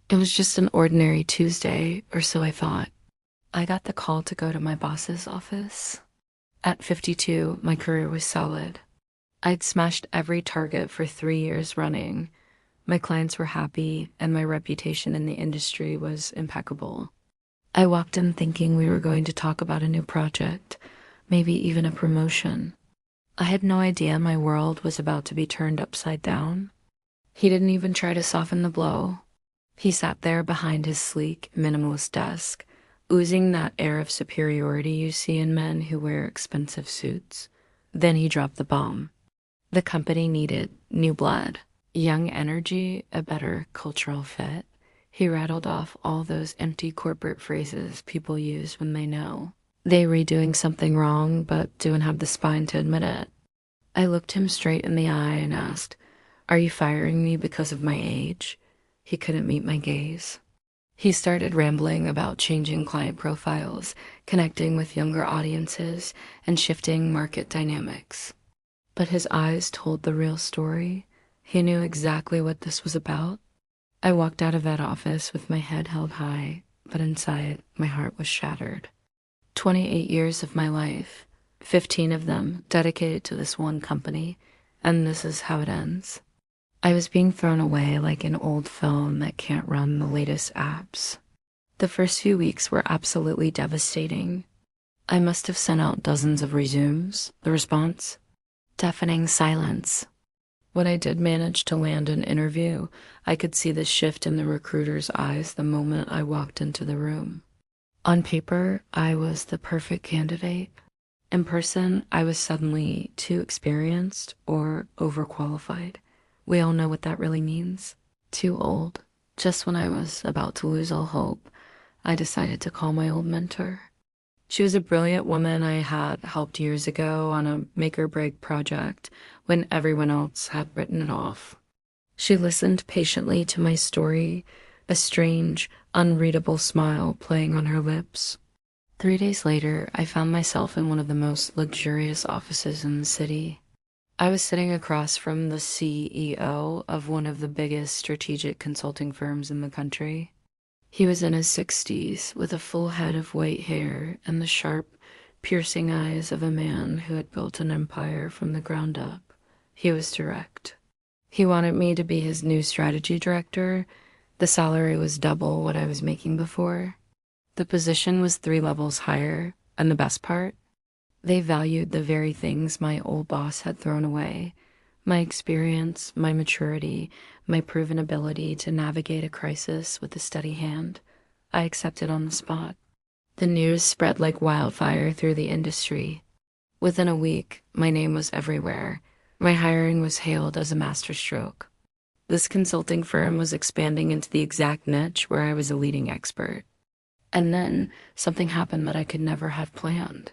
It was just an ordinary Tuesday, or so I thought. I got the call to go to my boss's office. At 52, my career was solid. I'd smashed every target for 3 years running. My clients were happy, and my reputation in the industry was impeccable. I walked in thinking we were going to talk about a new project, maybe even a promotion. I had no idea my world was about to be turned upside down. He didn't even try to soften the blow. He sat there behind his sleek, minimalist desk, oozing that air of superiority you see in men who wear expensive suits. Then he dropped the bomb. The company needed new blood, young energy, a better cultural fit. He rattled off all those empty corporate phrases people use when they know they were doing something wrong but don't have the spine to admit it. I looked him straight in the eye and asked, "Are you firing me because of my age?" He couldn't meet my gaze. He started rambling about changing client profiles, connecting with younger audiences, and shifting market dynamics. But his eyes told the real story. He knew exactly what this was about. I walked out of that office with my head held high, but inside, my heart was shattered. 28 years of my life, 15 of them dedicated to this one company, and this is how it ends. I was being thrown away like an old phone that can't run the latest apps. The first few weeks were absolutely devastating. I must have sent out dozens of resumes. The response? Deafening silence. When I did manage to land an interview, I could see the shift in the recruiter's eyes the moment I walked into the room. On paper, I was the perfect candidate. In person, I was suddenly too experienced or overqualified. We all know what that really means. Too old. Just when I was about to lose all hope, I decided to call my old mentor. She was a brilliant woman I had helped years ago on a make-or-break project when everyone else had written it off. She listened patiently to my story, a strange, unreadable smile playing on her lips. 3 days later, I found myself in one of the most luxurious offices in the city. I was sitting across from the CEO of one of the biggest strategic consulting firms in the country. He was in his 60s, with a full head of white hair and the sharp, piercing eyes of a man who had built an empire from the ground up. He was direct. He wanted me to be his new strategy director. The salary was double what I was making before. The position was 3 levels higher, and the best part? They valued the very things my old boss had thrown away: my experience, my maturity, my proven ability to navigate a crisis with a steady hand. I accepted on the spot. The news spread like wildfire through the industry. Within a week, my name was everywhere. My hiring was hailed as a masterstroke. This consulting firm was expanding into the exact niche where I was a leading expert. And then something happened that I could never have planned.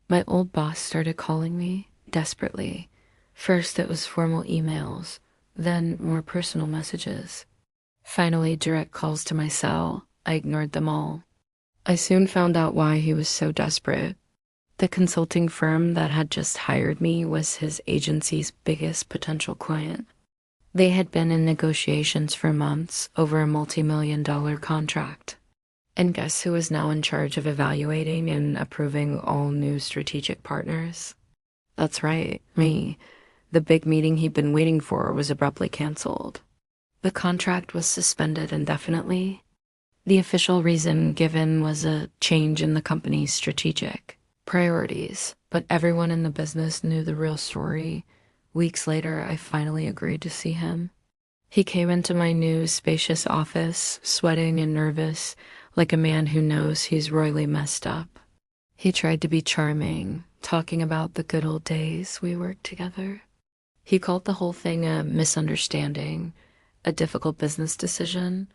My old boss started calling me, desperately. First it was formal emails, then more personal messages. Finally, direct calls to my cell. I ignored them all. I soon found out why he was so desperate. The consulting firm that had just hired me was his agency's biggest potential client. They had been in negotiations for months over a multi-million-dollar contract. And guess who was now in charge of evaluating and approving all new strategic partners? That's right, me. The big meeting he'd been waiting for was abruptly canceled. The contract was suspended indefinitely. The official reason given was a change in the company's strategic priorities, but everyone in the business knew the real story. Weeks later, I finally agreed to see him. He came into my new, spacious office, sweating and nervous, like a man who knows he's royally messed up. He tried to be charming, talking about the good old days we worked together. He called the whole thing a misunderstanding, a difficult business decision.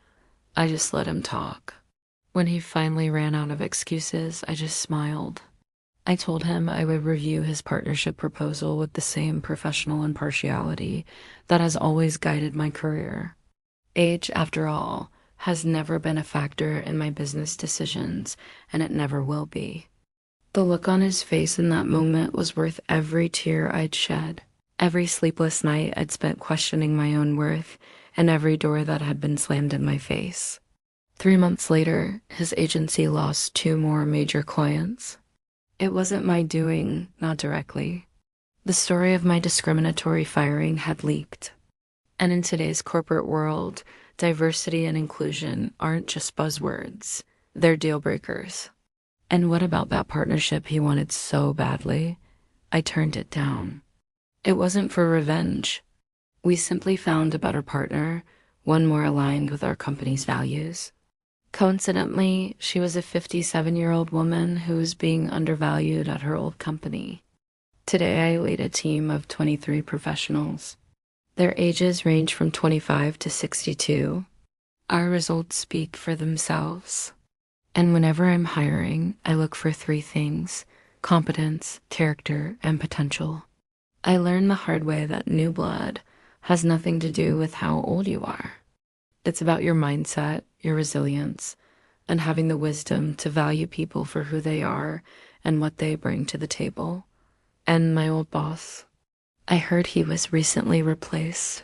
I just let him talk. When he finally ran out of excuses, I just smiled. I told him I would review his partnership proposal with the same professional impartiality that has always guided my career. Age, after all, has never been a factor in my business decisions, and it never will be. The look on his face in that moment was worth every tear I'd shed, every sleepless night I'd spent questioning my own worth, and every door that had been slammed in my face. 3 months later, his agency lost 2 more major clients. It wasn't my doing, not directly. The story of my discriminatory firing had leaked. And in today's corporate world, diversity and inclusion aren't just buzzwords, they're deal breakers. And what about that partnership he wanted so badly? I turned it down. It wasn't for revenge. We simply found a better partner, one more aligned with our company's values. Coincidentally, she was a 57-year-old woman who was being undervalued at her old company. Today, I lead a team of 23 professionals. Their ages range from 25 to 62. Our results speak for themselves. And whenever I'm hiring, I look for 3 things: competence, character, and potential. I learned the hard way that new blood has nothing to do with how old you are. It's about your mindset, your resilience, and having the wisdom to value people for who they are and what they bring to the table. And my old boss, I heard he was recently replaced.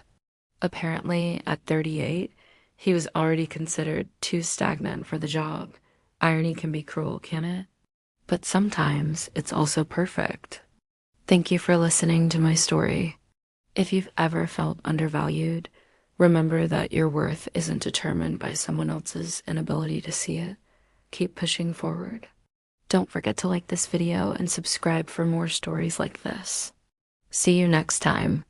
Apparently, at 38, he was already considered too stagnant for the job. Irony can be cruel, can it? But sometimes it's also perfect. Thank you for listening to my story. If you've ever felt undervalued, remember that your worth isn't determined by someone else's inability to see it. Keep pushing forward. Don't forget to like this video and subscribe for more stories like this. See you next time.